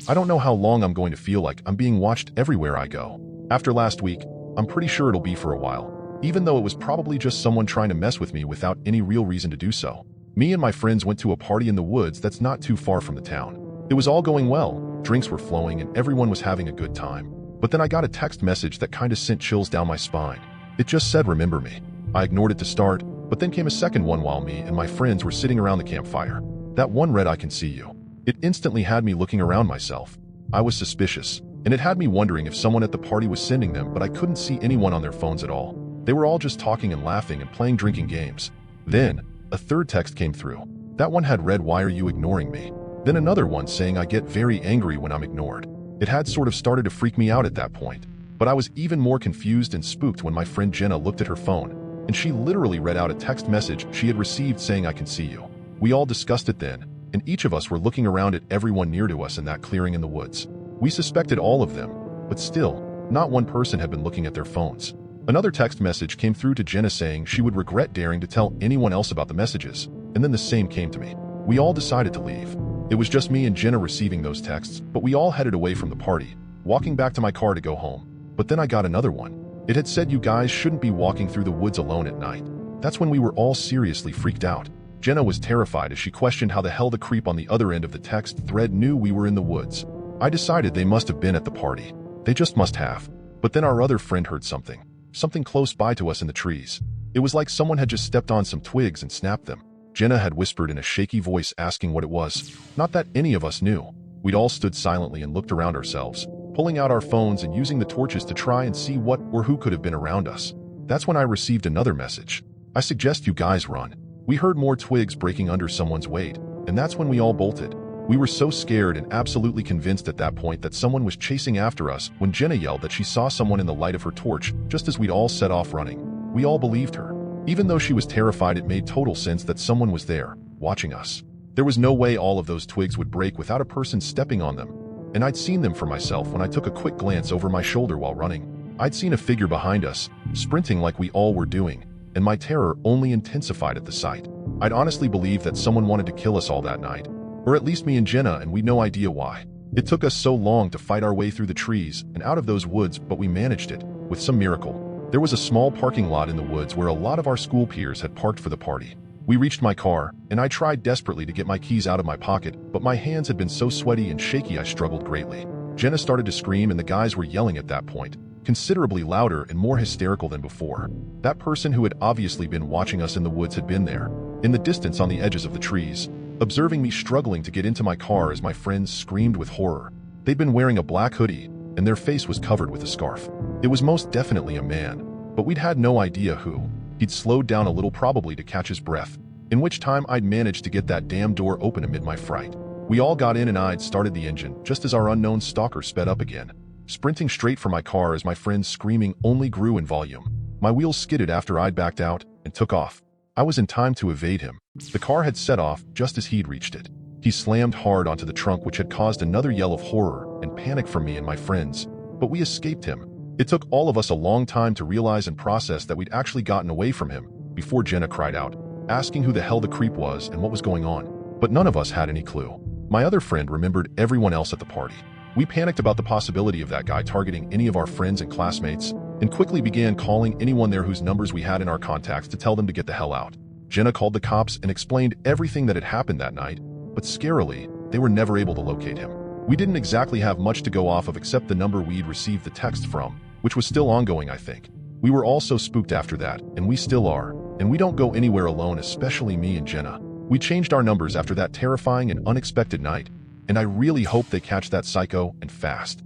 I don't know how long I'm going to feel like I'm being watched everywhere I go. After last week, I'm pretty sure it'll be for a while, even though it was probably just someone trying to mess with me without any real reason to do so. Me and my friends went to a party in the woods that's not too far from the town. It was all going well, drinks were flowing and everyone was having a good time. But then I got a text message that kinda sent chills down my spine. It just said, "Remember me." I ignored it to start, but then came a second one while me and my friends were sitting around the campfire. That one read, "I can see you." It instantly had me looking around myself. I was suspicious, and it had me wondering if someone at the party was sending them, but I couldn't see anyone on their phones at all. They were all just talking and laughing and playing drinking games. Then, a third text came through. That one had read, "Why are you ignoring me?" Then another one saying, "I get very angry when I'm ignored." It had sort of started to freak me out at that point, but I was even more confused and spooked when my friend Jenna looked at her phone, and she literally read out a text message she had received saying, "I can see you." We all discussed it then, and each of us were looking around at everyone near to us in that clearing in the woods. We suspected all of them, but still, not one person had been looking at their phones. Another text message came through to Jenna saying she would regret daring to tell anyone else about the messages, and then the same came to me. We all decided to leave. It was just me and Jenna receiving those texts, but we all headed away from the party, walking back to my car to go home. But then I got another one. It had said, "You guys shouldn't be walking through the woods alone at night." That's when we were all seriously freaked out. Jenna was terrified as she questioned how the hell the creep on the other end of the text thread knew we were in the woods. I decided they must have been at the party. They just must have. But then our other friend heard something close by to us in the trees. It was like someone had just stepped on some twigs and snapped them. Jenna had whispered in a shaky voice asking what it was. Not that any of us knew. We'd all stood silently and looked around ourselves, pulling out our phones and using the torches to try and see what or who could have been around us. That's when I received another message. "I suggest you guys run." We heard more twigs breaking under someone's weight, and that's when we all bolted. We were so scared and absolutely convinced at that point that someone was chasing after us when Jenna yelled that she saw someone in the light of her torch just as we'd all set off running. We all believed her. Even though she was terrified, it made total sense that someone was there, watching us. There was no way all of those twigs would break without a person stepping on them, and I'd seen them for myself when I took a quick glance over my shoulder while running. I'd seen a figure behind us, sprinting like we all were doing, and my terror only intensified at the sight. I'd honestly believed that someone wanted to kill us all that night, or at least me and Jenna, and we'd no idea why. It took us so long to fight our way through the trees and out of those woods, but we managed it, with some miracle. There was a small parking lot in the woods where a lot of our school peers had parked for the party. We reached my car, and I tried desperately to get my keys out of my pocket, but my hands had been so sweaty and shaky I struggled greatly. Jenna started to scream and the guys were yelling at that point, considerably louder and more hysterical than before. That person who had obviously been watching us in the woods had been there, in the distance on the edges of the trees, observing me struggling to get into my car as my friends screamed with horror. They'd been wearing a black hoodie, and their face was covered with a scarf. It was most definitely a man, but we'd had no idea who. He'd slowed down a little, probably to catch his breath, in which time I'd managed to get that damn door open amid my fright. We all got in and I'd started the engine just as our unknown stalker sped up again, sprinting straight for my car as my friend's screaming only grew in volume. My wheels skidded after I'd backed out and took off. I was in time to evade him. The car had set off just as he'd reached it. He slammed hard onto the trunk, which had caused another yell of horror and panic from me and my friends, but we escaped him. It took all of us a long time to realize and process that we'd actually gotten away from him before Jenna cried out, asking who the hell the creep was and what was going on. But none of us had any clue. My other friend remembered everyone else at the party. We panicked about the possibility of that guy targeting any of our friends and classmates, and quickly began calling anyone there whose numbers we had in our contacts to tell them to get the hell out. Jenna called the cops and explained everything that had happened that night, but scarily, they were never able to locate him. We didn't exactly have much to go off of except the number we'd received the text from, which was still ongoing, I think. We were all so spooked after that, and we still are, and we don't go anywhere alone, especially me and Jenna. We changed our numbers after that terrifying and unexpected night, and I really hope they catch that psycho, and fast.